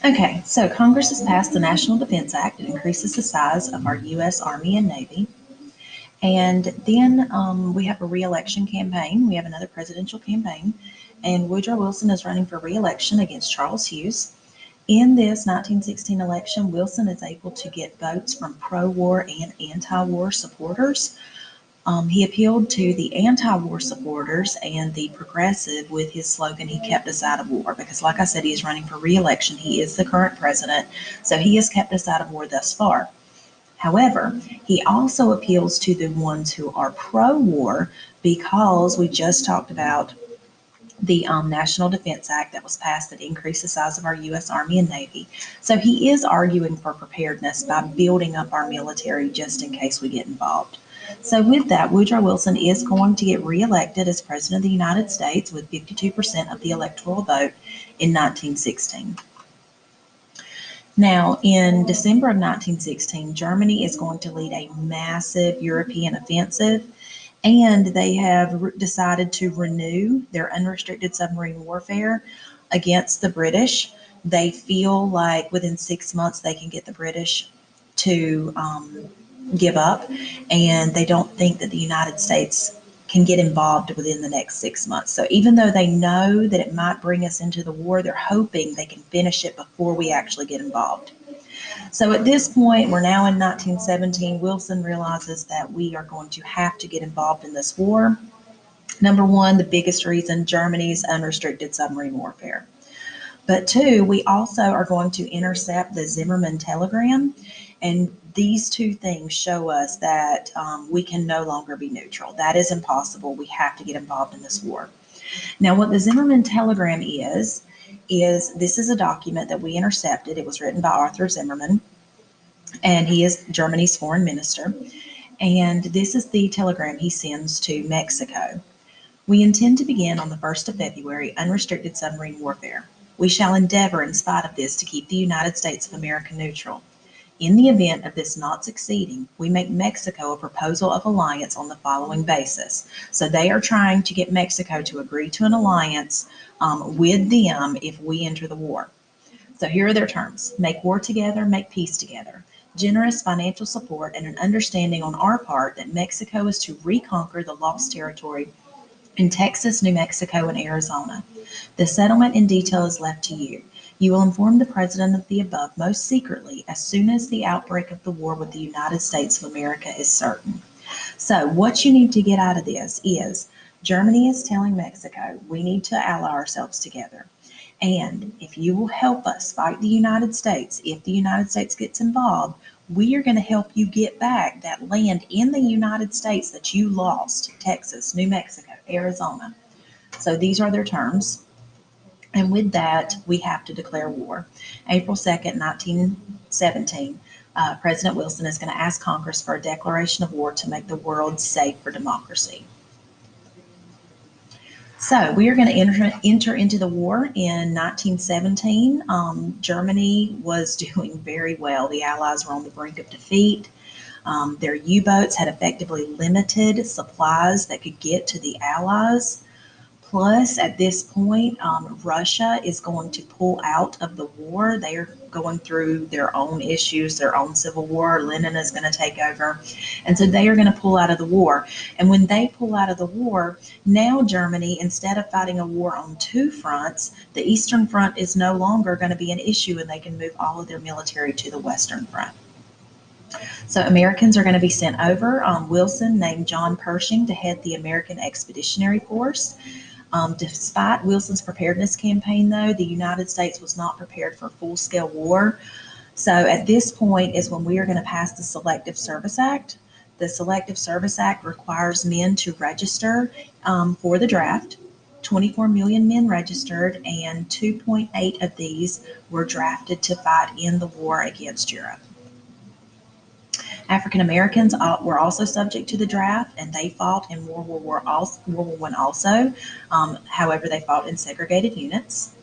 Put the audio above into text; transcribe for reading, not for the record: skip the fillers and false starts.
Okay, so Congress has passed the National Defense Act. It increases the size of our U.S. Army and Navy. And then we have a reelection campaign. We have another presidential campaign. And Woodrow Wilson is running for reelection against Charles Hughes. In this 1916 election, Wilson is able to get votes from pro war and anti war supporters. He appealed to the anti war supporters and the progressive with his slogan, He Kept Us Out of War. Because, like I said, he is running for reelection. He is the current president. So he has kept us out of war thus far. However, he also appeals to the ones who are pro war because we just talked about the National Defense Act that was passed that increased the size of our U.S. Army and Navy. So he is arguing for preparedness by building up our military just in case we get involved. So, with that, Woodrow Wilson is going to get reelected as President of the United States with 52% of the electoral vote in 1916. Now, in December of 1916, Germany is going to lead a massive European offensive, and they have decided to renew their unrestricted submarine warfare against the British. They feel like within 6 months they can get the British to give up, and they don't think that the United States can get involved within the next 6 months. So even though they know that it might bring us into the war, they're hoping they can finish it before we actually get involved. So at this point, we're now in 1917. Wilson realizes that we are going to have to get involved in this war. Number one, the biggest reason, Germany's unrestricted submarine warfare. But two, we also are going to intercept the Zimmermann telegram. And these two things show us that we can no longer be neutral. That is impossible. We have to get involved in this war. Now, what the Zimmermann telegram is this is a document that we intercepted. It was written by Arthur Zimmermann, and he is Germany's foreign minister. And this is the telegram he sends to Mexico. We intend to begin on the 1st of February unrestricted submarine warfare. We shall endeavor, in spite of this, to keep the United States of America neutral. In the event of this not succeeding, we make Mexico a proposal of alliance on the following basis. So they are trying to get Mexico to agree to an alliance with them if we enter the war. So here are their terms: make war together, make peace together. Generous financial support and an understanding on our part that Mexico is to reconquer the lost territory in Texas, New Mexico, and Arizona. The settlement in detail is left to you. You will inform the President of the above most secretly as soon as the outbreak of the war with the United States of America is certain. So, what you need to get out of this is Germany is telling Mexico we need to ally ourselves together. And if you will help us fight the United States, if the United States gets involved, we are going to help you get back that land in the United States that you lost: Texas, New Mexico, Arizona. So these are their terms. And with that, we have to declare war. April 2nd, 1917, President Wilson is going to ask Congress for a declaration of war to make the world safe for democracy. So we are going to enter into the war in 1917. Germany was doing very well. The Allies were on the brink of defeat. Their U-boats had effectively limited supplies that could get to the Allies. Plus, at this point, Russia is going to pull out of the war. They are going through their own issues, their own civil war. Lenin is going to take over. And so they are going to pull out of the war. And when they pull out of the war, now Germany, instead of fighting a war on two fronts, the Eastern Front is no longer going to be an issue, and they can move all of their military to the Western Front. So Americans are going to be sent over. Wilson named John Pershing to head the American Expeditionary Force. Despite Wilson's preparedness campaign, though, the United States was not prepared for full-scale war. So at this point is when we are going to pass the Selective Service Act. The Selective Service Act requires men to register for the draft. 24 million men registered, and 2.8 of these were drafted to fight in the war against Europe. African Americans were also subject to the draft, and they fought in World War I also. However, they fought in segregated units.